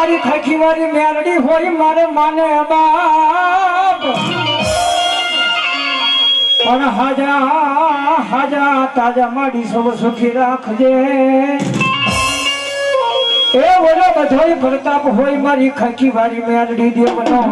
મારી ખાખી વાળી મેલડી હોય મારે માને બાપ પણ હાજા તાજા માડી સૌ સુખી રાખજે એ ઓલો બધોય પ્રતાપ હોય મારી ખાખી વાળી મેલડી દેવનો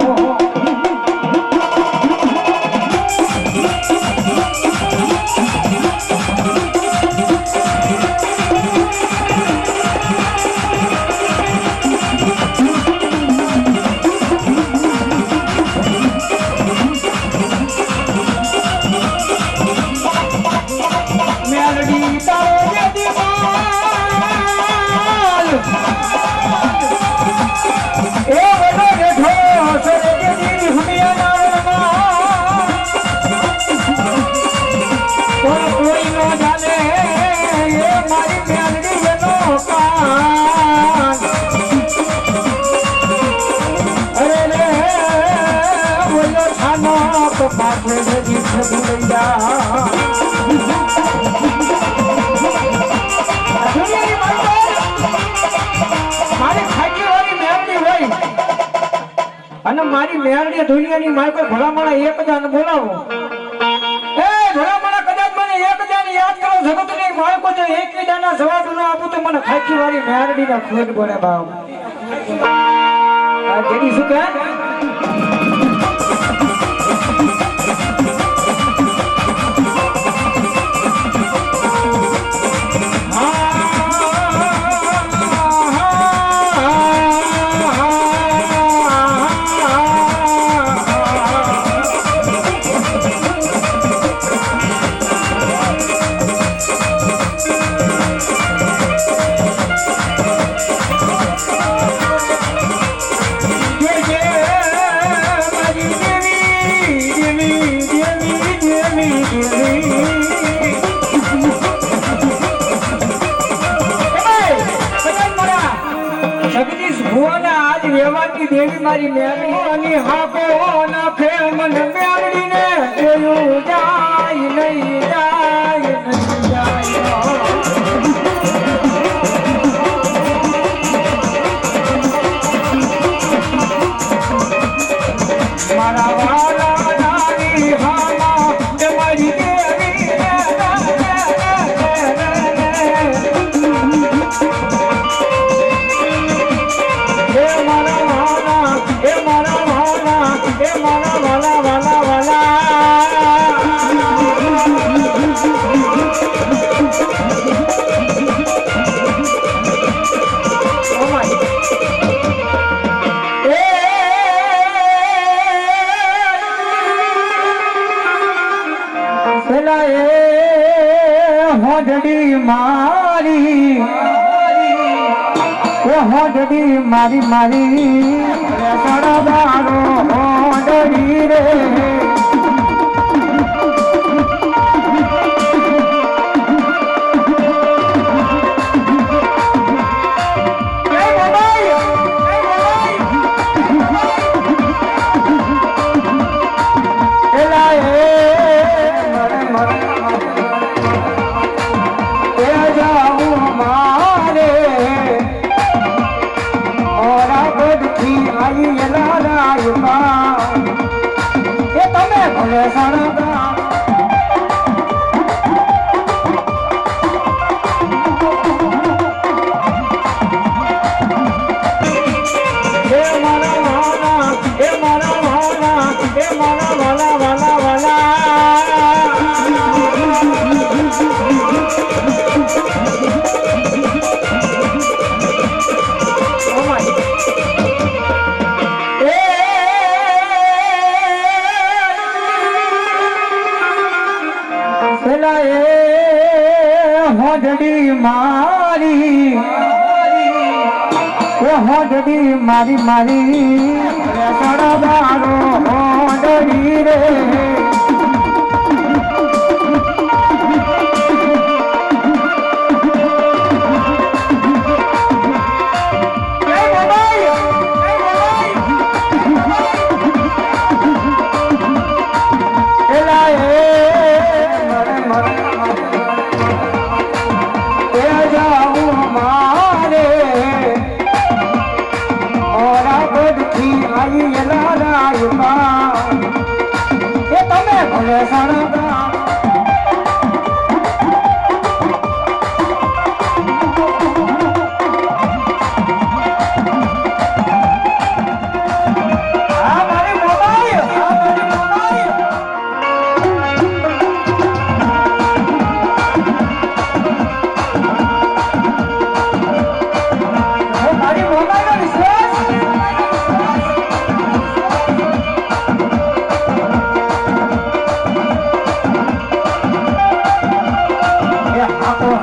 અને મારી મેરડી દુનિયાની માય કોઈ ભલામણા એક જાન બોલાવો એ ભલામણા કદાચ મને એક જાન યાદ કરો જગતની માય કોઈ એક જાના જવાબ ન આપું તો મને ખાખી વાળી મેરડી ના ખોટ પડે બાપ આ જેની શું કહે દેવી મારી મેરડી હાકો નાખે મન મેરડી ને જોયું જાય નહીં જાય નહીં જાય મારા વાલા નાની હામા તે મારી દેવી હોડડી મારી મારી સણબારો હોડડી રે હોડડી મારી મારી સણબારો હોડડી રે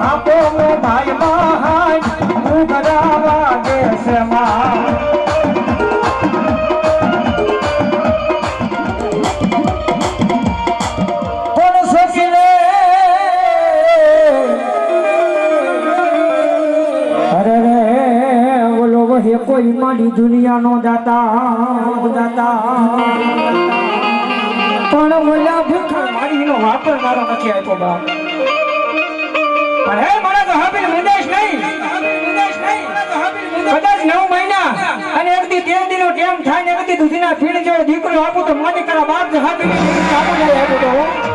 આપો ભાઈ મહાન હું કરાવા દેશમાં કોણ સકીને અરે રે બોલો વહે કોઈ મારી દુનિયાનો દાતા પણ ઓલા ભૂખા મારીનો વાપર મારો નથી આપ્યો બાપ પણ હે મારા તો હાબીલ વિદેશ નહીં કદાચ 9 મહિના અને એક દી 13 દિનો ટેમ થાય ને એક દી દૂધીના ફીણ જેવો દીકરો આપું તો માની કરા બાપ હાબીલ આપો ને આપ્યો તો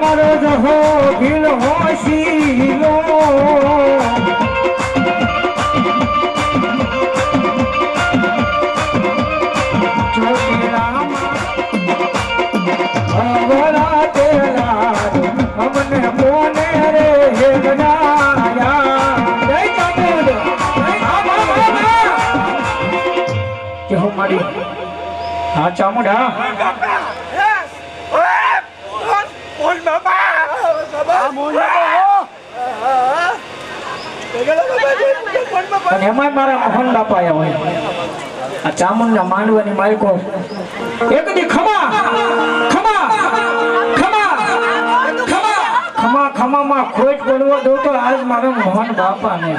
મારો જહો ભીલ હોશીલો હા ચામુંડા એમાં મારા મોહન બાપા આવ્યા હોય આ ચામુંડા માંડવાની માલિકો એક દી ખમા ખમા ખમા ખમા ખમા ખમામાં ખોટ પડવા દો તો આજ મારા મોહન બાપા ને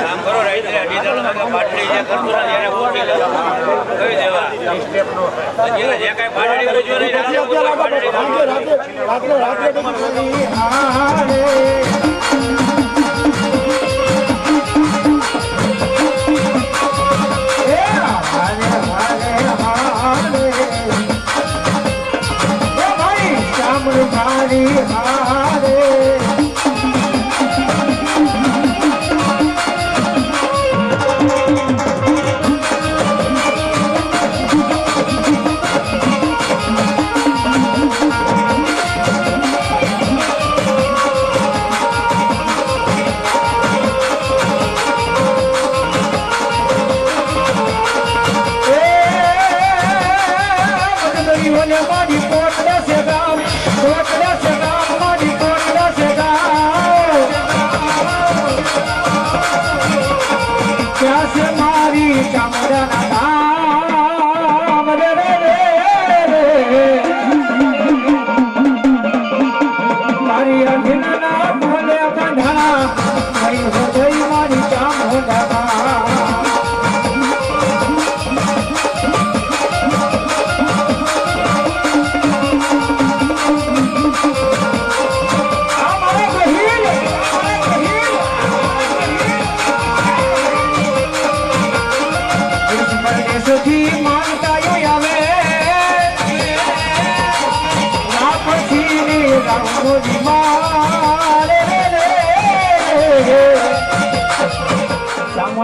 કામ કરો રહી પાટડી જે કરતું એને ઓછી કહી દેવા જે કઈ પાટડી મારી કોટડા સે ગામ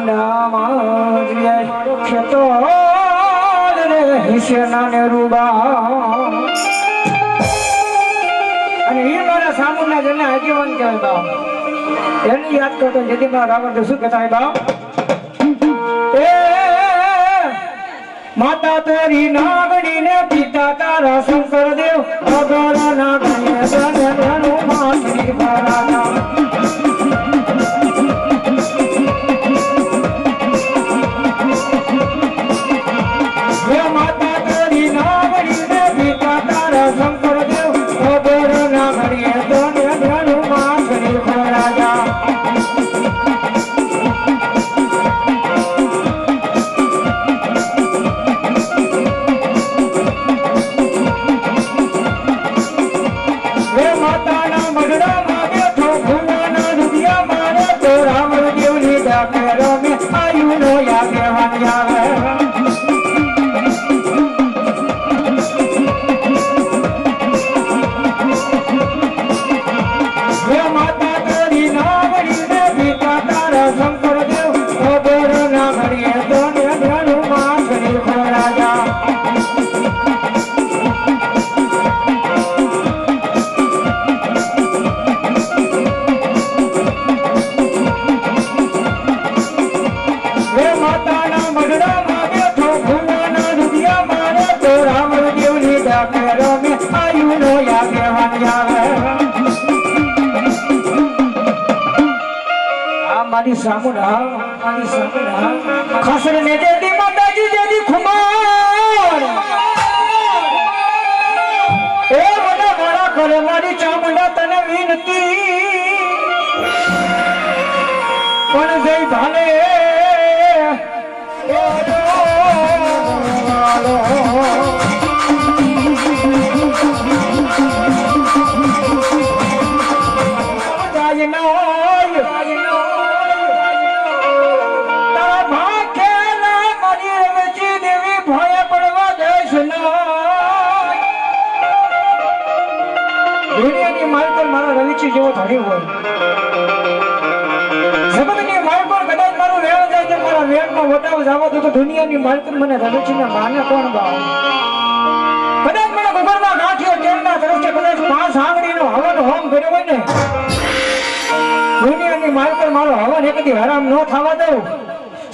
ગામડામાં જઈ ખેતો રે હિસ્સેના ને રૂબા અને એ મારા સામુના જને આગેવાન કહેવાય બાપ એને યાદ કરતો જેથી મારા રાવણ તો શું કહેતા બાપ એ માતા તારી નાગણી ને પિતા તારા શંકર દેવ અગર નાગણી હનુમાન શ્રી ભરાના માતા તારી નાગણી ને પિતા તારા શંકર દેવ અગર નાગણી હનુમાન શ્રી ભરાના ખાસર ને દેદી માતાજી દેદી ખુમાર એ મને મારા ઘરે મારી ચામુંડા તને વિનતી પણ જઈ ભાલે દુનિયાની માલકર મારા રવિચી જેવો ધણી હોય જગતની માલકર કદાચ મારું વેણ જાય છે મારા વેણમાં વટાવ જવા દો તો દુનિયાની માલકર મને રવિચીને માને કોણ બાવ કદાચ મને ગોબરમાં ગાંઠિયો તેલના તરફથી કદાચ 5 આંગળીનો હવન હોમ કર્યો હોય ને દુનિયાની માલકર મારો હવન એકદી હરામ ન થવા દઉં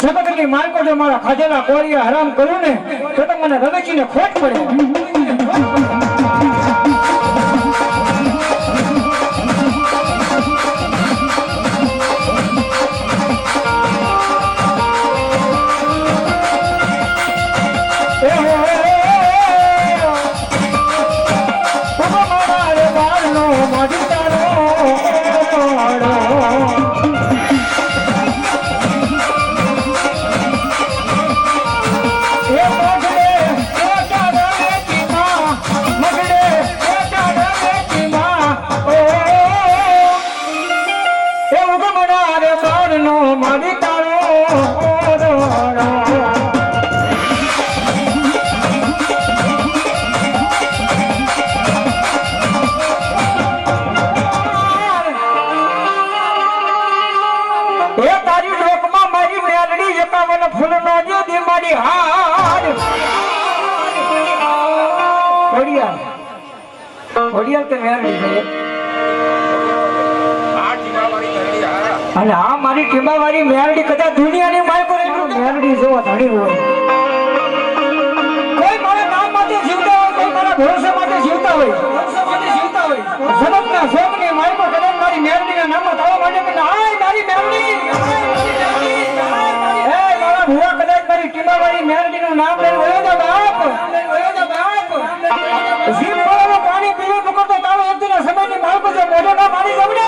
જગતની માલકર જો મારા ખાધેલા કોરિયા હરામ કરું ને તો મને રવિચીને ખોટ પડે અને આ મારી ટીંબાવાળી મેરડી કદાચ દુનિયાની માલકો એટલું મેરડી જેવો ધણી હોય કોઈ મારા નામ માટે જીવતા હોય કોઈ મારા ભરોસા માટે જીવતા હોય જગતના શોકની માલકો કદાચ મારી મેરડીના નામમાં થવા માટે કે હાય મારી મેરડી એ મારા ભુવા કદાચ મારી ટીંબાવાળી મેરડીનું નામ લઈને વયો જા બાપ જીવ બોલાવો પાણી પીવો પકડતો તારો એક દિન સમયની માલકો જો મોઢો ના મારી જવને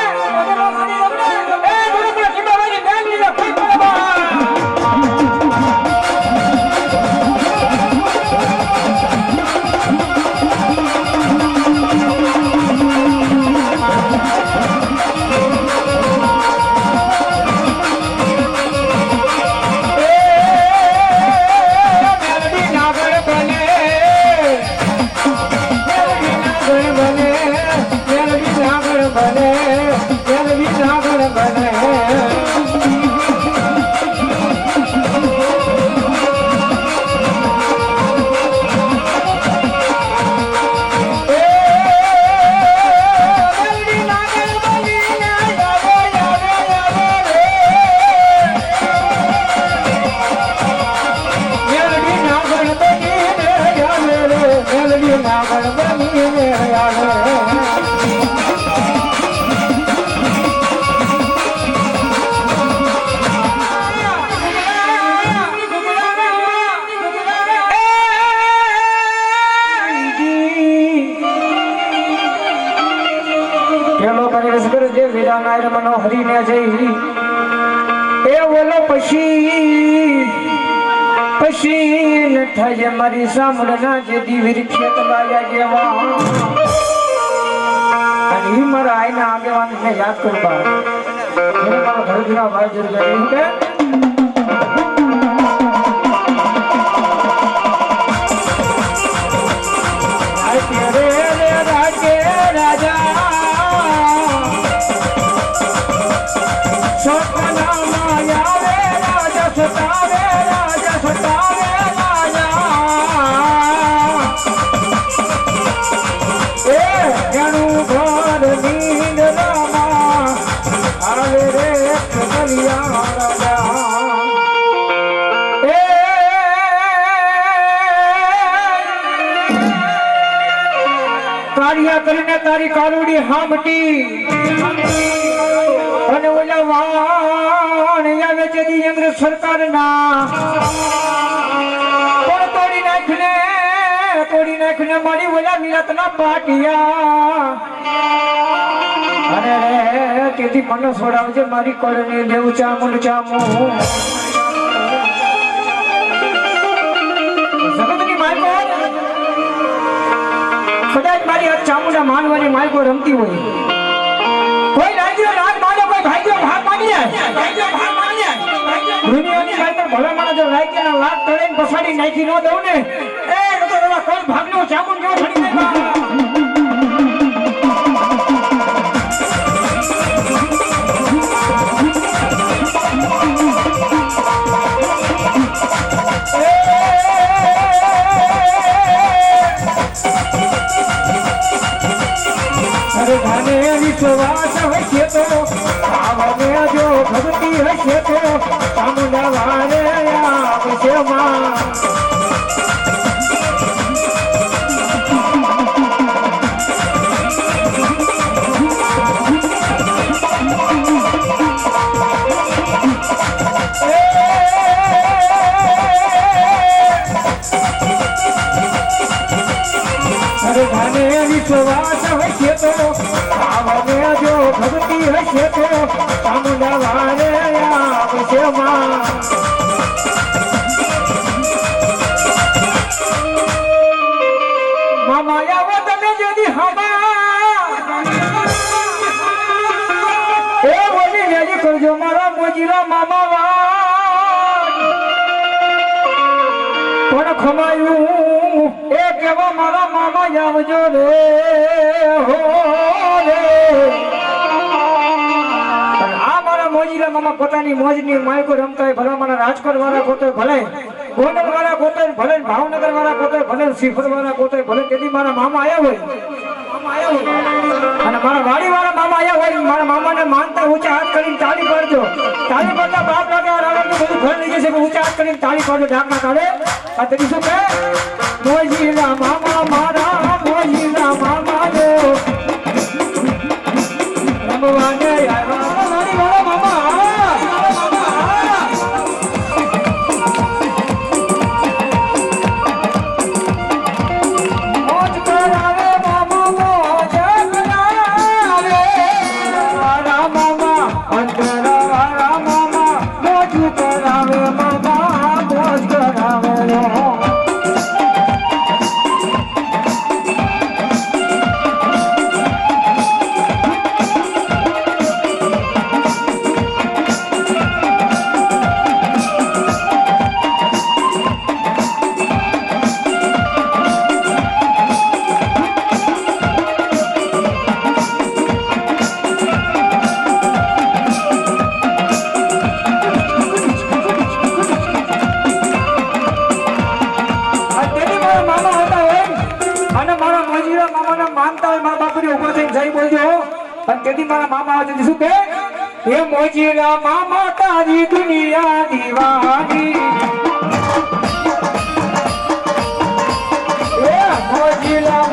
આગળ બની જે વેદાનાય મનો હરીને જઈ એ બોલો પછી ન થાય મારી સાંભળના જે દીવીર ખેત લાયા જેવા અને ઈ મારા આઈના આગેવાનને યાદ કરવા એને મારો ધરજના ભાઈ જરૂર એવું કે કરીને તારી કારુડી હામટી અને ઓલા વાણ આવે છે દી અંગ્રેજ સરકારના પણ તોડી નાખને મારી ઓલા મિલતના પાટિયા અને રે તેથી મને છોડાવજે મારી કોળની દેવ ચામુંડ ચામુ જગતની માયકો કદાચ મારી આ ચામુંડા માનવાની માયકો રમતી હોય કોઈ રાજ્ય રાજ માને કોઈ ભાગ્ય ભાગ માની જાય દુનિયાની ભાઈ પર ભલા માણસ જો રાખ્યાના લાખ તળીને પસાડી નાખી ન દઉં ને એ તો કોઈ ભાગનો ચામુંડ જેવો ઠણી જાય વિશ્વાસ હશે તો આવને જો ભક્તિ હશે તો ચામુંડા વારે આવશે માં વિશ્વાસ હશે તો આવને જો ભક્તિ હશે તો ચામુંડા વારે આવશે માં મામા આવો તમે જદી હમા એ બોલી વેજી કરજો મારા મોજીલા મામા વા પણ ખમાયું એ કેવા મારા મામા આવજો રે હો રે આ મારા મોજીલા મામા પોતાની મોજની માયકો રમતા હોય ભલે મારા રાજકોટ વાળા કોતો ભલે ગોંડલ વાળા કોતો ભલે ભાવનગર વાળા કોતો ભલે શ્રીફળ વાળા કોતો ભલે તેથી મારા મામા આવ્યા હોય અને મારા વાડી વાળા મામા આવ્યા હોય મારા મામાને માનતા ઊંચા હાથ કરીને તાળી પાડજો તાળી પાડતા બાપ લાગે રાવણનું બધું ઘર લઈ જશે ઊંચા હાથ કરીને તાળી પાડજો ડાકના તાળે આ તેની શું કહે મોજીલા મામા મારા મોજીલા મામા રે રમવાને આવ્યા મારી વાળા મામા ये मोजीला मामा तारी दुनिया दीवानी ये मोजीला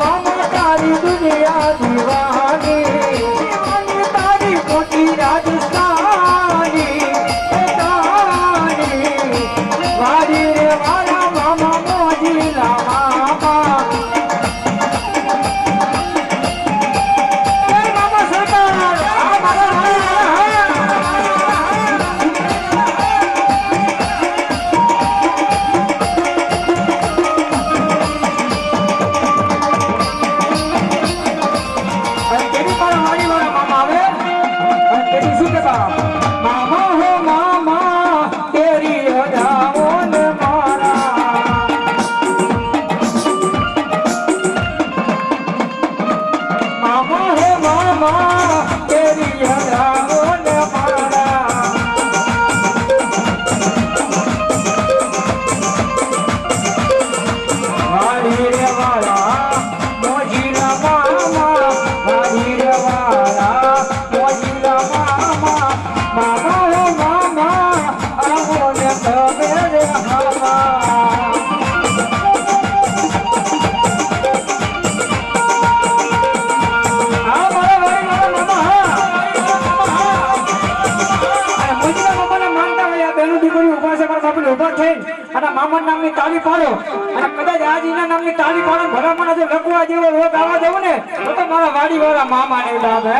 તાળી પાડો અને કદાચ આજ એના નામની તાળી પાડો ભલામણ જો લખવા જેવો રોગ આવવા દેવું ને તો મારા વાડીવાળા મામા ને લાવે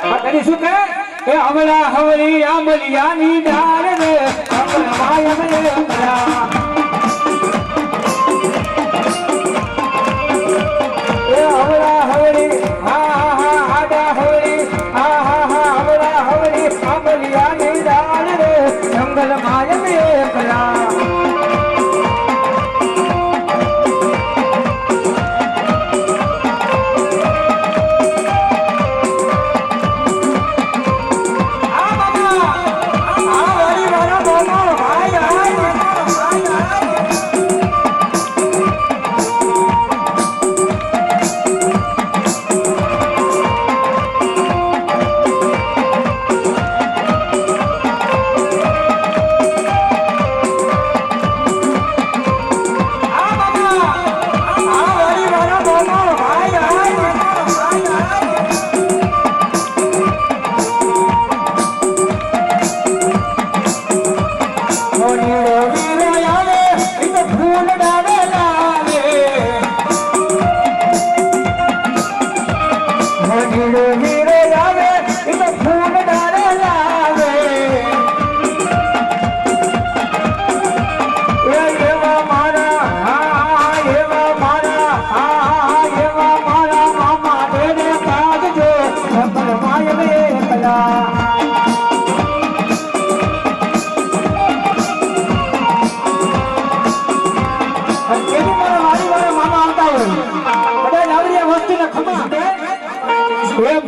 આ કરી શું કહે એ અમલા હવરી આંબલિયાની ડાળ રે અમલા માય મે અમલા એ અમલા હવરી હા હા આડા હવરી હા હા અમલા હવરી આંબલિયાની ડાળ રે જંગલ માય મે અમલા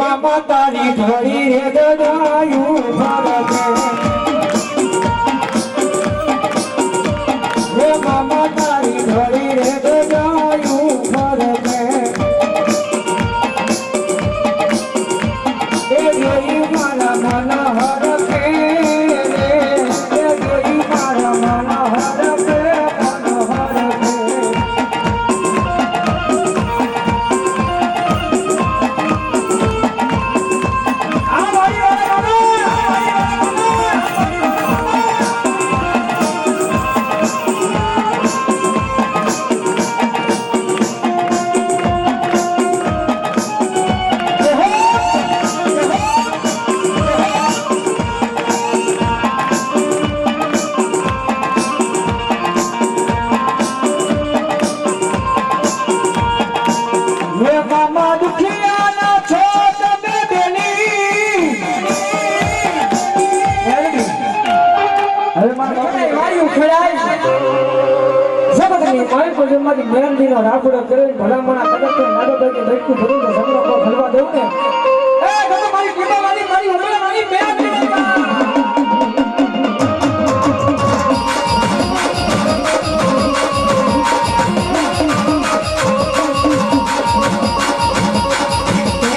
મામા તારી ઘડી રે દદાયું ફરકે હે મામા તારી ઘડી રે દદાયું ફરકે એ જોઈ મારા મન હરકે રે એ જોઈ મારા મન હરકે રાખોડો કરે ભલામણા કદક નાડો કે બેઠું ભરું તો સંગ્રહ ખલવા દઉં ને એ તો મારી કીમા વાળી મારી ઉમરા વાળી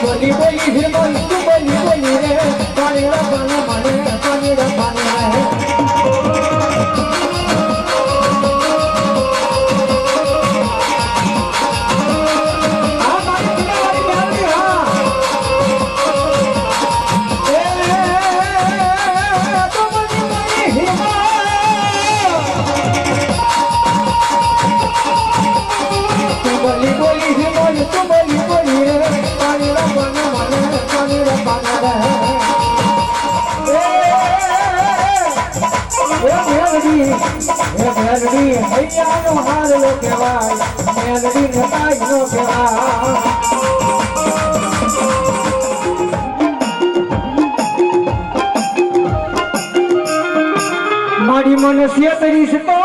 બોલી બોલી રે બોલી તું બોલી બોલી રે પાણી રબાને મને પાણી રબાને મારી મનુષ્ય તરીશ તો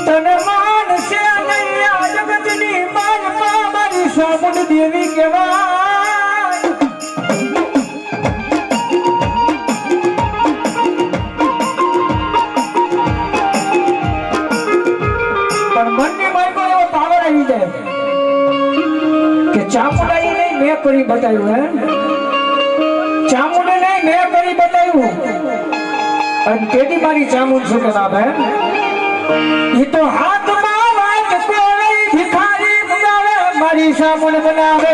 તને માનશે નહીં આ જગતની માલપા મારી સામુંડ દેવી કહેવાય પણ મનની માલમાં એવો પાવર આવી જાય કે ચામુંડાઈ નહીં મેં કરી બતાવ્યું હે ચામુંડે નહીં મેં કરી બતાવ્યું અને તેની મારી ચામુંડ શું કહેવાય એ તો હાથમાં વાત કોઈ ભિખારી બનાવે મારી ચામુંડ બનાવે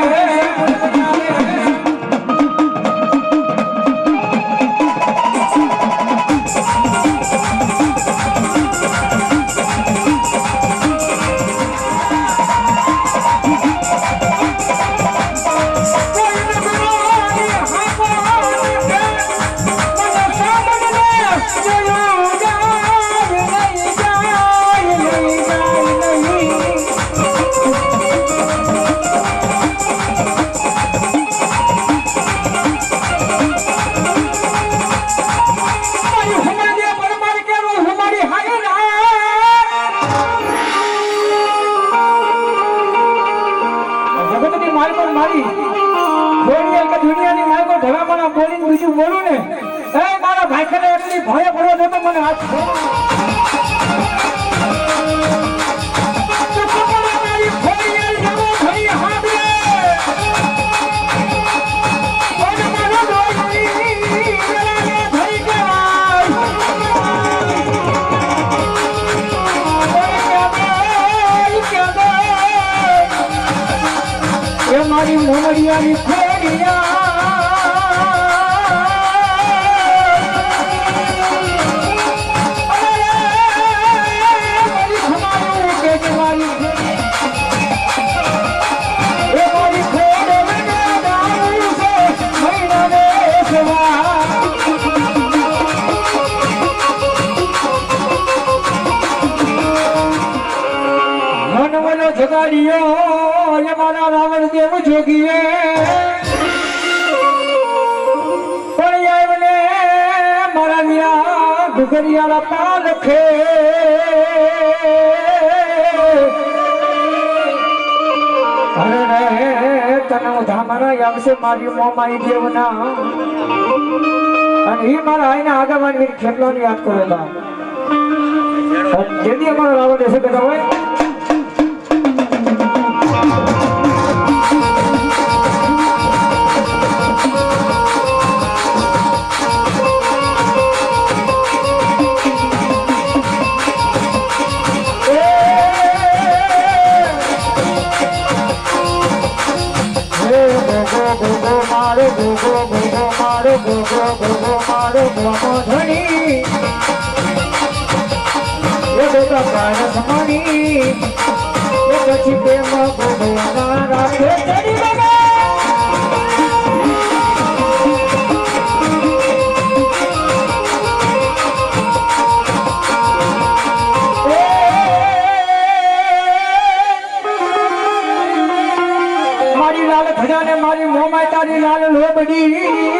તારી ભાઈ પડો તો મને હાથ મારી મોમડિયાની ખોડિયા જગાડીયો એ મારા રાવણ દેવ જોગીએ પણ આવને મારા મિયા ગુગરિયાળા પાલખે અરે રે તને ધામરા આવશે મારી મોમાઈ દેવના અને એ મારા આઈના આગળ વીર ખેતલાની યાદ કરેલા જેથી અમારો રાવણ દેશે બેઠા હોય મારી લાલ ખજાને મારી મોમાય તારી લાલ લોબડી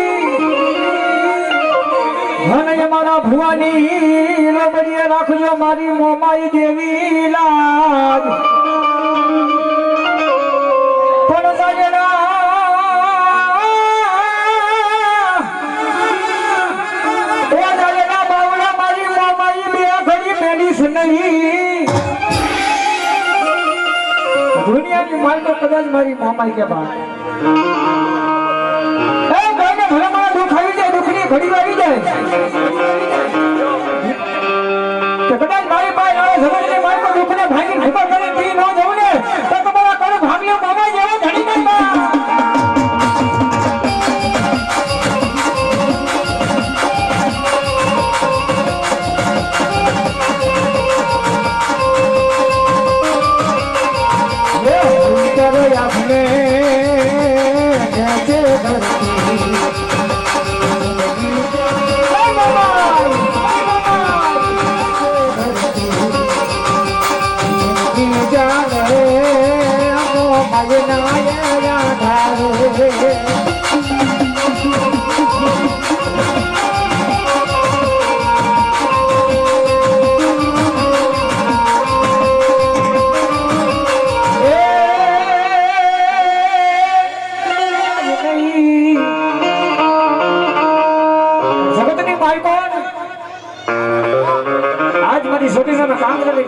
અને મારા ભુવાની લોબડીએ રાખજો મારી મોમાઈ દેવી લાજ પણ જાગેલા એ જાગેલા બાવળા મારી મોમાઈ બે ઘડી મેલીશ નહીં દુનિયાની માલ તો કદાચ મારી મોમાઈ કે બાદ એ ગાયને ભલે મારા દુઃખ આવી જાય દુઃખની ઘડી આવી જાય તો કદાચ મારી પાસે આવે જબરની માલ તો દુઃખને ભાગીને ખબર કરે પી ન જવું ને તો તમારા કર ભાગ્યો મોમાઈ જેવો ધણી નહીં બા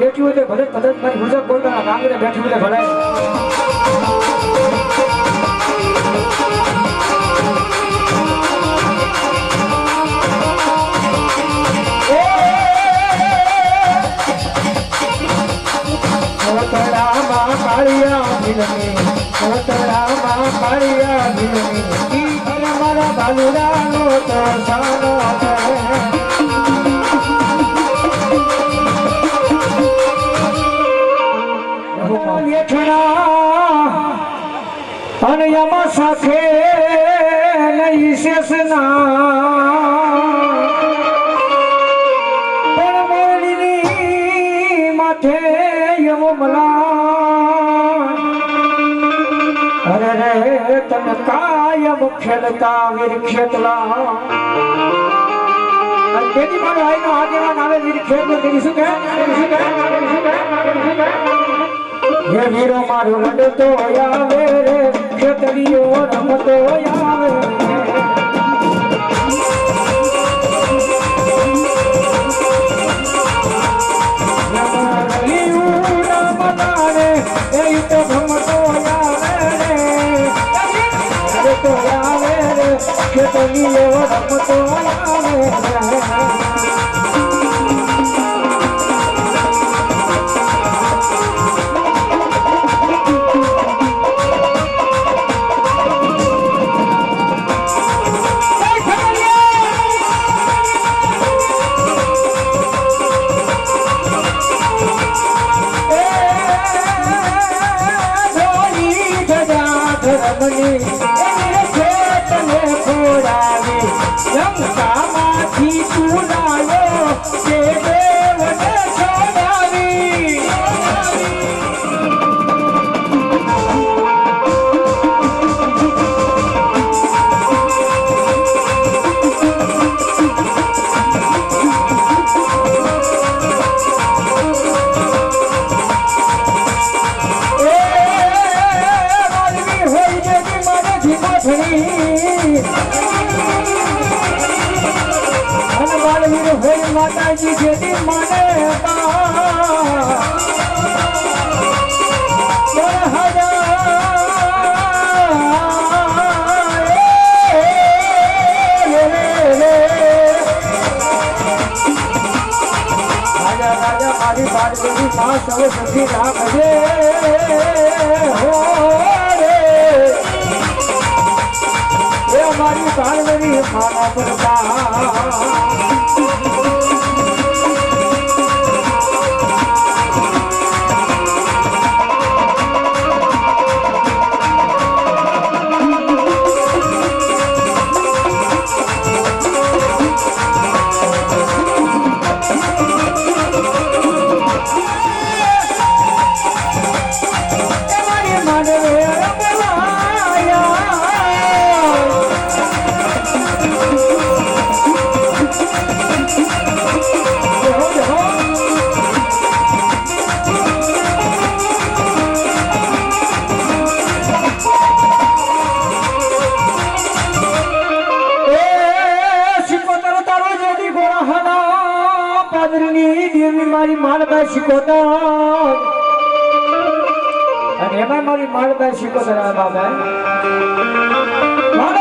બેઠી હોય તો ભલે કદાચ મારી મજાક બોલતા કાંગરે બેઠી હોય ભલે મારા બાલુડાનો તો સાનો અને યમા સાથે નહીં શેષના પણ મોરડીની માથે યમો મલા અરે રે તને કાયમ ખેલતા વીર ખેતલા તેથી મારો આઈનો આગેવાન આવે વીર ખેતલો તેની શું કહે હે વીરો મારો લડતો આવે રે ખેતરીઓ રમતો આવે ખેતરી એવો રમતો આવે માતાજી જેથી મને મારી બાળકી માં સૌ સખી રાખજે હો રે એ મારી બાળકી મારા પર મારી માલબાઈ શીખોતા અને એમાં મારી માલબાઈ શીખોતા બાબા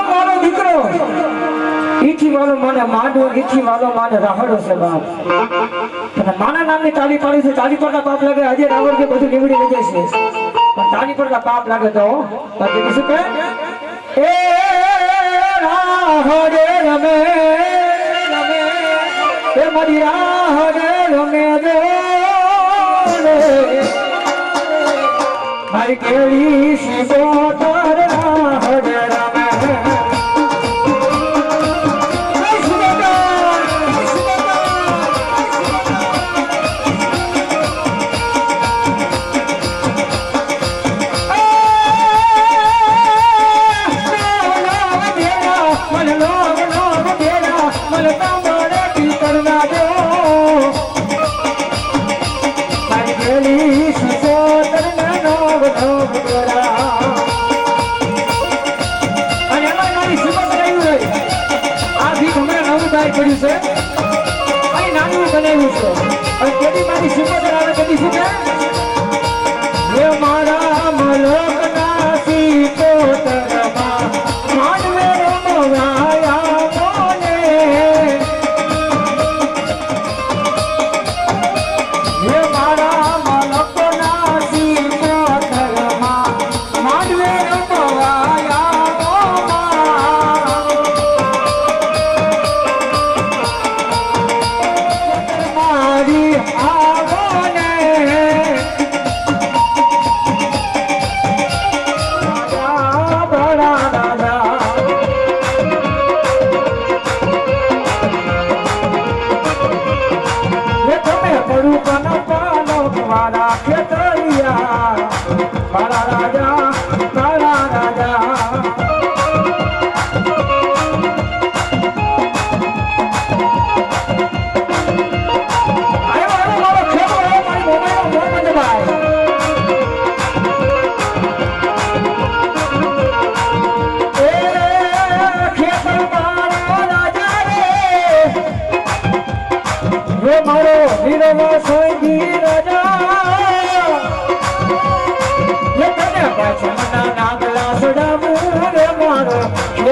મારો દીકરો ઈથી વાળો મને માંડવો ઈથી વાળો મને રાહડો છે બાપ અને માના નામની તાળી પાડી છે તાળી પર પાપ લાગે આજે રાવણ કે બધું નીવડી લઈ જશે પણ તાળી પર પાપ લાગે તો બાકી શું કહે એ રાહડે રમે રમે એ મારી રાહડે રમે રે મારી કેળી શિવોતર રાહડે રમે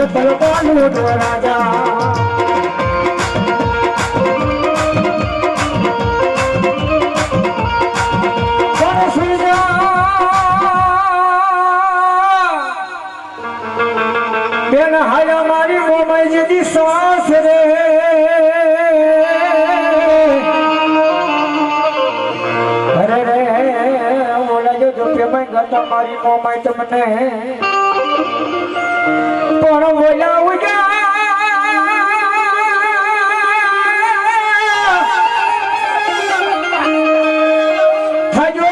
પલકોનું રાજા બેન હાયા મારી મોમાઈ જેદી શ્વાસ રે અરે રે ઓલા જો પેમાઈ ગતા મારી મોમાઈ તમને પણ બોલા ઉજા થજો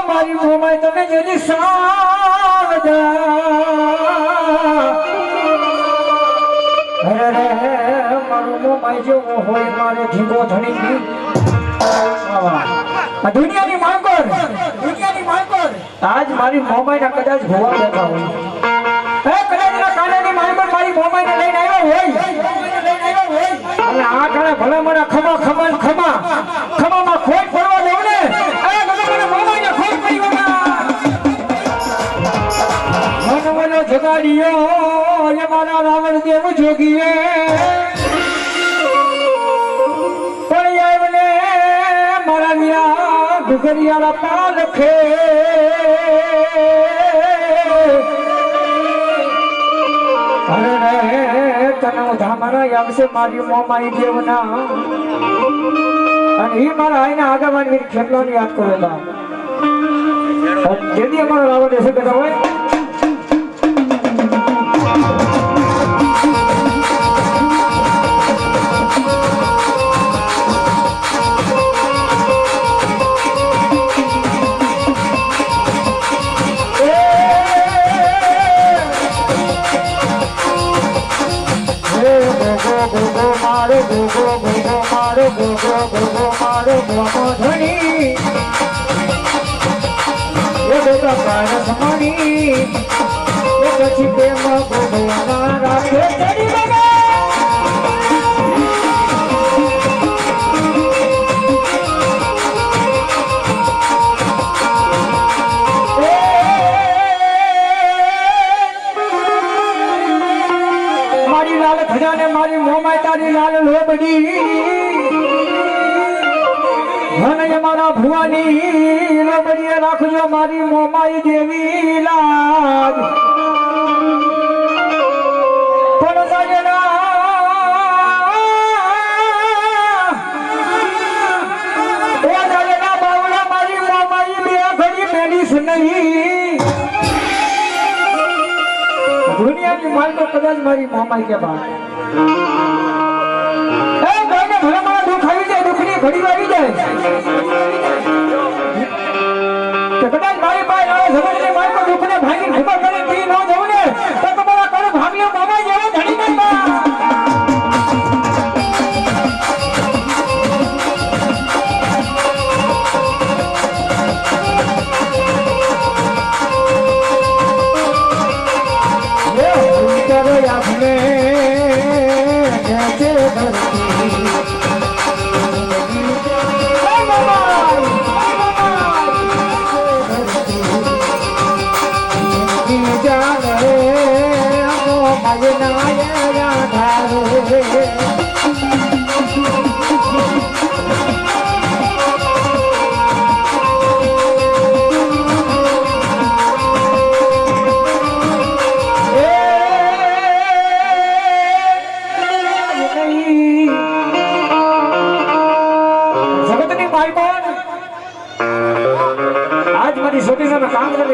મારી મોમાઈ તમે જેદી સાવજા હોય મારે જીવો ધણી દુનિયાની માંગોર આજ મારી મોમાઈના કદાચ હોવા બેઠા હોય કદાચ કાનાની માંગોર મારી મોમાઈને લઈને આવ્યો હોય અને આ કાળે ભલા મારા ખમા ખમામાં ખોટ પડવા દેવું ને મને મોમાઈને ખોટ પડી મનવનો જગાડ્યો એ મારા રાવણ દેવ જોગીએ ગુગરિયાળા પાલખે અરે રે તને ધામણા આવશે મારી મોમાઈ દેવના અને એ મારા આઈના આગળ વીર ખેતલાની યાદ કરેલા જેથી અમારો રાવણ દેશે કહેતા હોય મારી લાલ ખજાને મારી મોમાઈ તારી લાલ લોબડી અને મારા ભુવાની લોબડીએ રાખજો મારી મોમાઈ દેવી લાજ પણ સાજના બાવડા મારી મોમાઈ બે ઘડી મેલીશ નહીં દુનિયાની માલ તો કદાચ મારી મોમાઈ કે બા ભલે મારા દુઃખ આવી જાય દુઃખની ઘડી આવી જાય કદાચ મારી પાસે આવે જગતની મારી પર દુઃખને ભાગી ખબર કરે તે ન જવું ને તો તમારા કણ ભાગ્યો મોમાઈ જેવો ધણી નહીં બા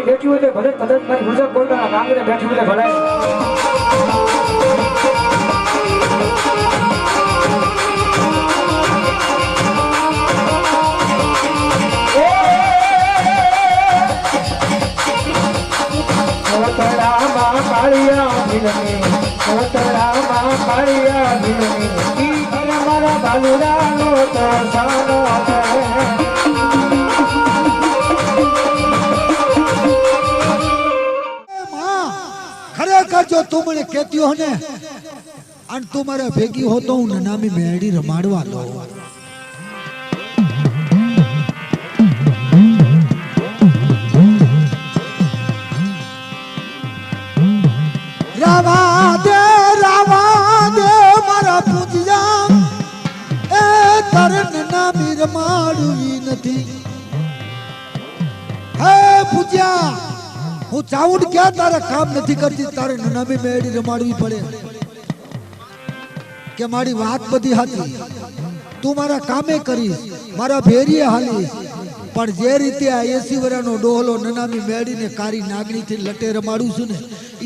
બેઠી હોય તો ભલે કદાચ મારી ગુજરાત બોલતા કાંગરે બેઠી હોય ભલે મારા બાલુડાનો તો સાનો ખરેખર જો તું મને કહેતી હો ને અને તું મારા ભેગી હો તો હું નામી મેળી રમાડવા દો રવા દે હે પૂજ્યા, હું ચાઉડ ક્યાં તારા કામ નથી કરતી, તારે નનામી મેળી રમાડવી પડે કે મારી વાત બધી હતી, તું મારા કામે કરીશ, મારા ભેરીએ હાલીશ, પણ જે રીતે આ 80 વર્ષનો ડોહલો નનામી મેળીને કારી નાગણી થી લટે રમાડું છું ને,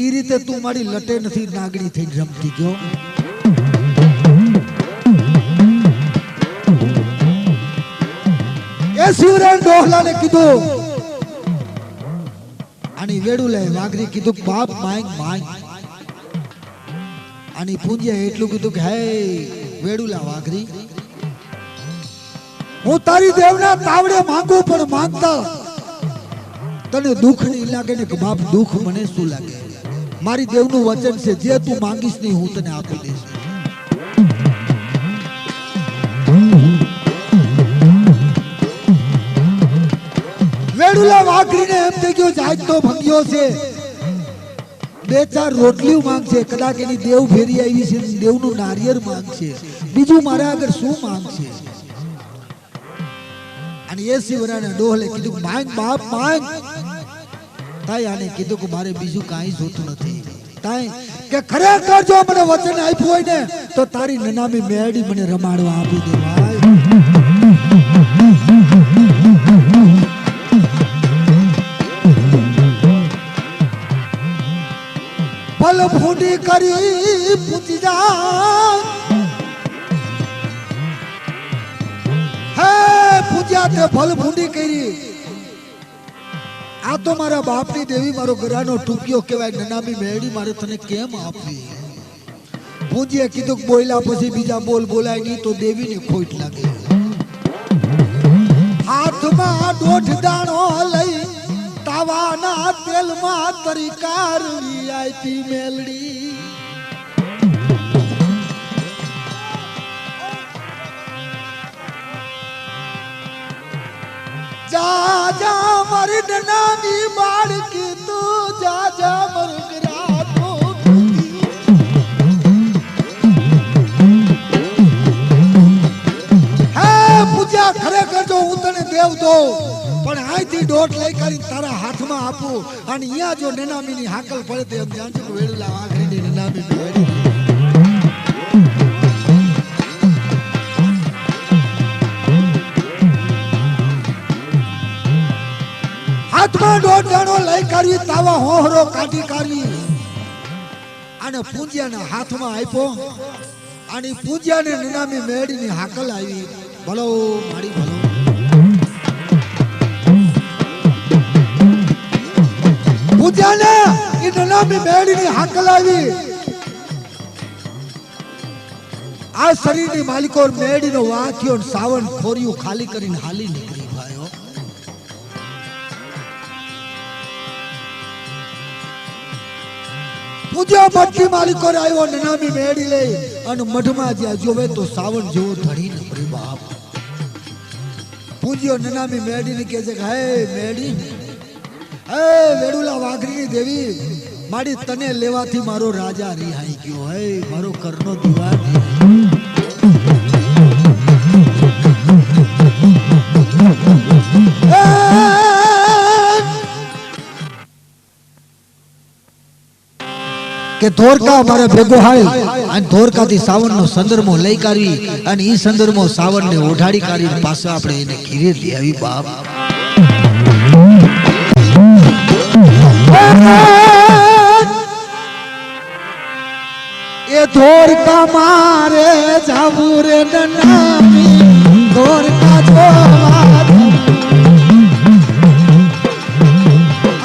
એ રીતે તું મારી લટે નથી નાગણી થઈ રમતી જો. 80 વર્ષના ડોહલાને કીધું, આની વેડુલે વાઘરી કીધું બાપ માંગ માંગ, આની પૂંજે એટલું કીધું કે હે વેડુલા વાઘરી, હું તારી દેવના તાવડે માંગુ, પણ માંગતા તને દુઃખ નહીં લાગે ને કે બાપ દુઃખ મને શું લાગે, મારી દેવનું વચન છે જે તું માંગીશ નહીં હું તને આપી દઈશ. વેડુલા વાઘરીને એમ થઈ ગયો જાત તો ભંગ્યો છે, 2-4 રોટલી માંગશે, કદાચ એની દેવ ફેરી આવી છે, દેવનું નારિયેળ માંગશે, બીજું મારા આગળ શું માંગશે. અને 80 વર્ષના ડોહલે કીધું માંગ બાપ માંગ. તાઈ આને કીધું કે મારે બીજું કાંઈ જોતું નથી, તાઈ કે ખરેખર જો મને વચન આપ્યું હોય ને તો તારી નનામી મેળી મને રમાડવા આપી દે ભાઈ. પલ ફૂટી કરી પૂછી જા, હે પૂજ્યા તે ભલ ફૂટી કરી, આ તો મારા બાપની દેવી, મારો ગરાનો ટૂંક્યો કહેવાય, નનામી મેળી મારે તને કેમ આપવી. પૂજ્યે કીધું બોલ્યા પછી બીજા બોલ બોલાય નહીં તો દેવીને ખોટ લાગે. હાથમાં 1.5 દાણો લઈ તાવાના તેલમાં તરી કારડી આપી મેલડી. જા જા મારી નનામી બાળકી તું, જા જા મરગરા તું. હે પૂજા, ખરેખર જો હું તને દેવ દઉં, પણ અહીંથી દોટ લઈ કરી તારા હાથમાં આપું, અને અહીંયા જો નનામીની હાકલ પડે તો એમ જાણજો કે વેડુલા વાઘરીની નનામી મેળી. હાથમાં 1.5 દાણો લઈ કાઢવી, તાવા હોહરો કાઢી કાઢવી, અને પૂંજ્યાના હાથમાં આપ્યો, અને પૂંજ્યાને નનામી મેળીની હાકલ આવી, ભલો મારી ભલો. પૂંજ્યાને એ નનામી મેળીની હાકલ આવી, આ શરીરની માલિકો મેળીનો વાંખ્યો સાવન ખોરિયું ખાલી કરીને હાલી નીકળી ભાઈઓ. પૂજ્યો મઠની માલિકો આવ્યો, નનામી મેળી લઈ, અને મઠમાં જ્યાં જોવે તો સાવન જેવો ધણી નપરી બાપ. પૂજ્યો નનામી મેળીને કહે છે કે હે મેળી, હે વેડુલા વાઘરીની દેવી, મારી તને લેવાથી મારો રાજા રિહાઈ ગયો, હે મારો કરનો દીવાર. કે ધોરકા મારા ભેગો હાલ, અને ધોરકાથી સાવનનો સંદર્ભો લઈ કાઢવી, અને ઈ સંદર્ભો સાવનને ઓઢાડી કાઢી પાછા આપણે એને ઘીરે લઈ આવી બાપ. એ ધોરકા મારે જાવું રે નનામી, ધોરકા જોવા,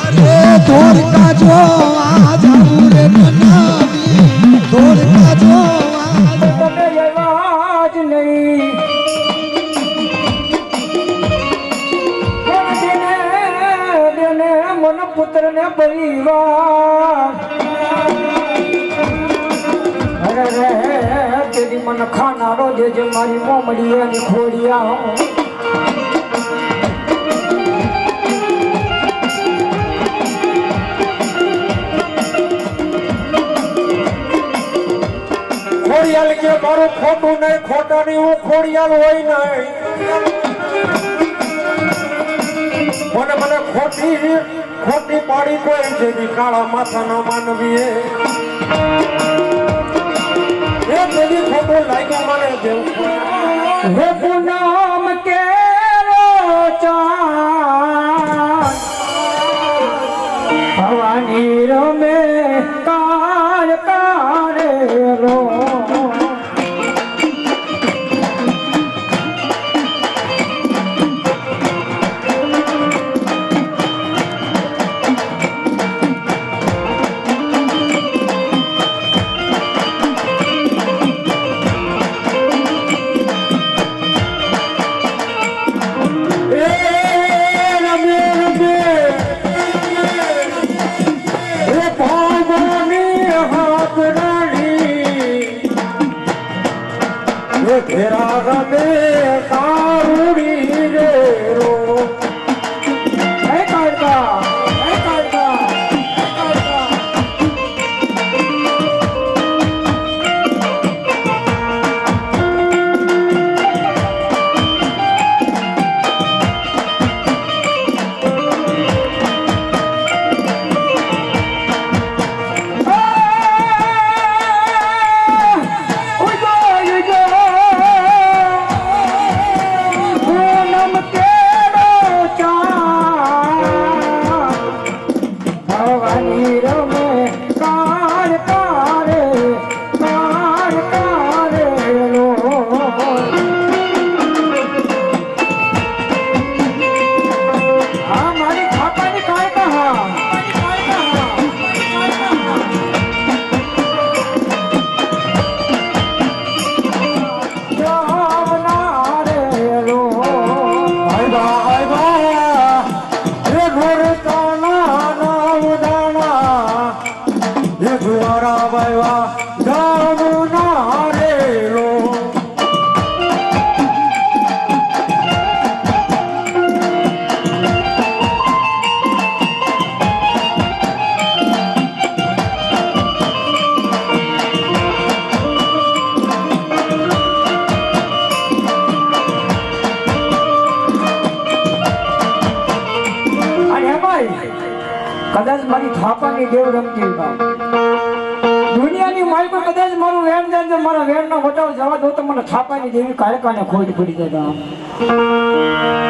અરે ધોરકા જોવા જાવું રે નનામી, ધોરકા જોવા. તને લેવા જ નહીં, દેને મન પુત્ર ને પરિવાર. અરે રે તેરી મન ખાનારો જે મારી મોમડી અને ખોડિયા. ખોડિયાલ કે મારું ખોટું નહીં, ખોટા ની હું ખોડિયાલ હોય નહીં. મને મને ખોટી પાડી કોઈ જેવી કાળા માથાના માનવીએ એ જેવી ખોટું લાગ્યું મને જેવું હે પૂનમ કેરો ચાંદ ભવાની રમે કાળ કારે રો ઘેરા રમે કારુડી રે રો હે કાળકા હે કાળકા હે કાળકા કદાચ મારી થાપાની દેવ રમતી દુનિયાની માલ પર કદાચ મારું વેણ જાય મારા વેણનો વટાવ જવા દો તો મને થાપાની દેવી કાળકાને ખોટ પડી જતા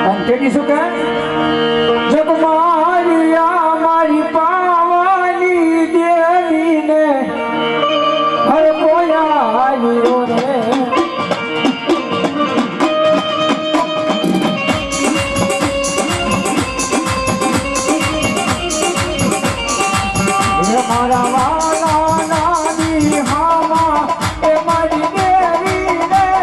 અને તેથી શું કહે જગ મારી પાવાની દેવીને હર કોયા રે મારા વાલા નાની હામાં એ મારી દેવી રે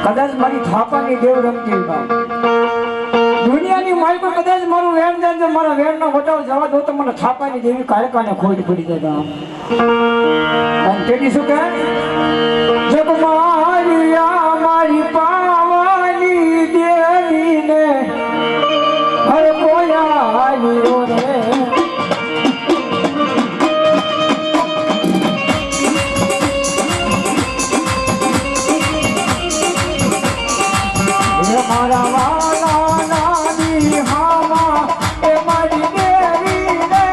કદાચ મારી થાપાની દેવ રમતી દુનિયાની માલ પર કદાચ મારું વેણ જાય મારા વેણનો વટાવ જવા દો તો મને થાપાની દેવી કાળકાને ખોટ પડી જતા અને તેથી શું કહે જગ મારી પાવાની દેવીને હર કોયા રે મારા વાલા નાની હામાં એ મારી દેવી રે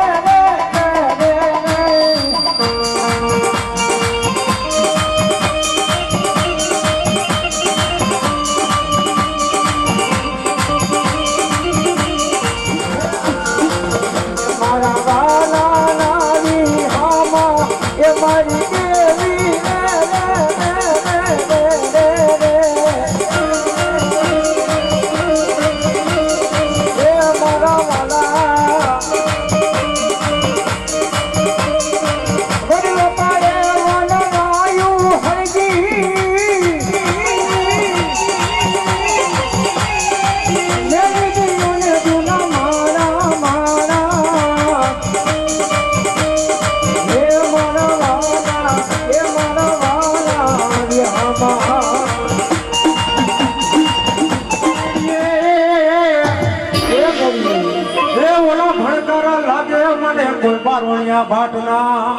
ઓલા ભણકારા લાગે મને કોઈ બારવણિયા ભાટના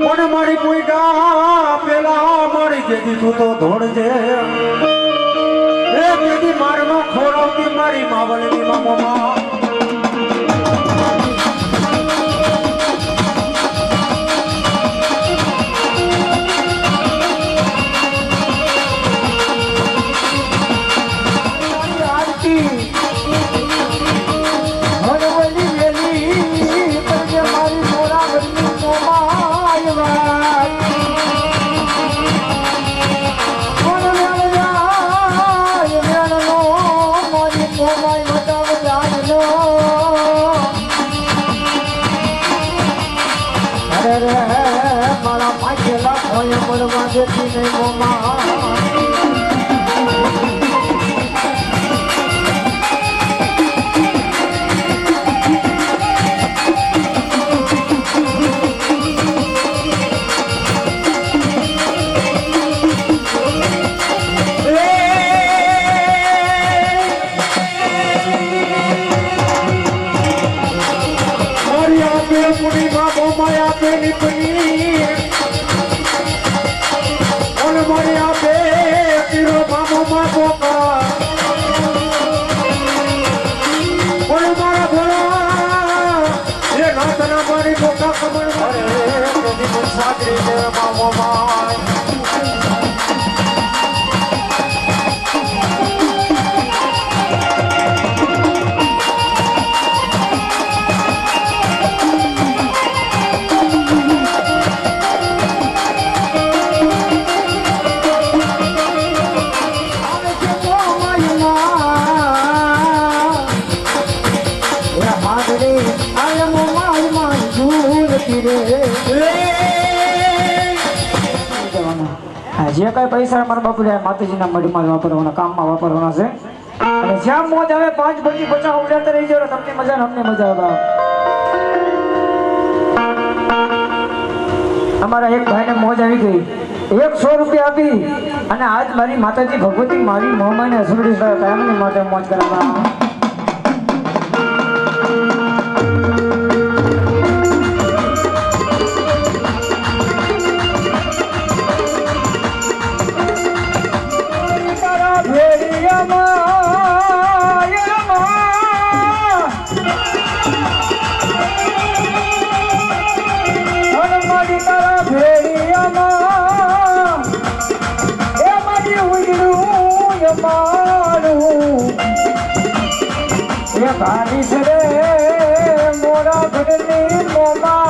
પણ મારી કોઈ ગા પેલા મારી જેદી તું તો ધોડજે એ જેદી મારમાં ખોરાવતી મારી માવલની મામોમાં મારા પાછેલા હોય મરવા દેતી નહીં મોમાં જે કઈ પૈસા મારા બાપુ માતાજીના મઢમાં વાપરવાના કામમાં વાપરવાના છે અને જ્યાં મોજ આવે 5 25 50 ઉડાડતા રહી જાવ તમને મજા ને અમને મજા આવે અમારા એક ભાઈને મોજ આવી ગઈ 100 રૂપિયા આપી અને આજ મારી માતાજી ભગવતી મારી મોમાને હસુડી કાયમની માટે મોજ કરાવવા બારીશ રે મોરા ઘડની મોમાય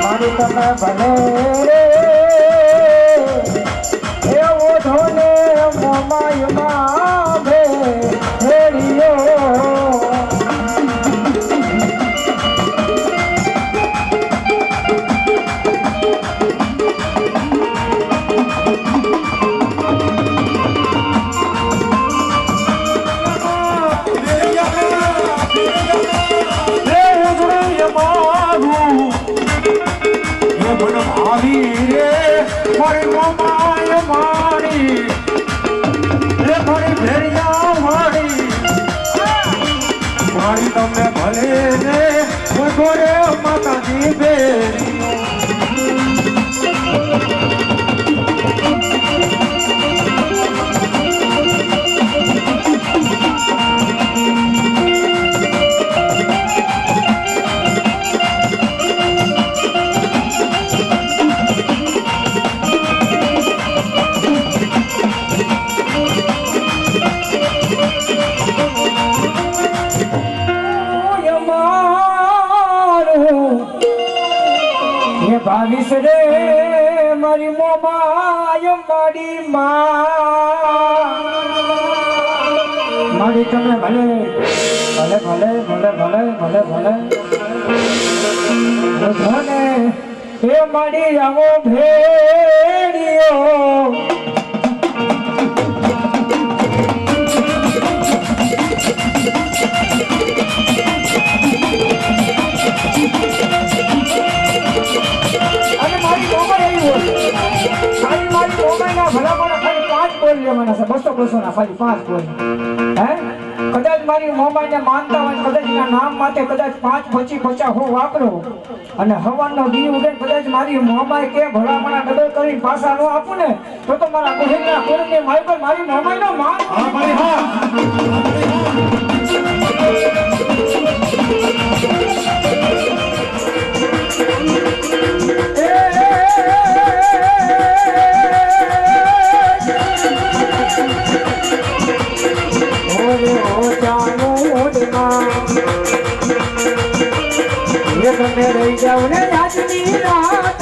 મારી તમે ભલે રે એવો ધોને મોમાય માં ભેળિયો મારી મોમાય મારી રે મારી ભેરિયા મારી મારી તમને ભલે રે ગોરે માતાજી બેરી ભાવીશ રે મારી મોમાય મારી મારી તમે ભલે ભલે ભલે ભલે ભલે ભલે ભલે ભલે હે મારી આવો ભેડિયો ભલા મને ખાલી 5 બોલ લેવાના છે 200 200 ના ખાલી 5 કોઈ હે કદાચ મારી મોમાઈને માનતા હોય કદાચ એના નામ માટે કદાચ 5 25 50 હું વાપરો અને હવનનો દી ઉડે કદાચ મારી મોમાઈ કે ભલામણા ડબલ કરીને પાછા ન આપું ને તો મારા બહેનના કોરને મારી મોમાઈનો માન હા ભાઈ હા રહી જાઉં ને આજની રાત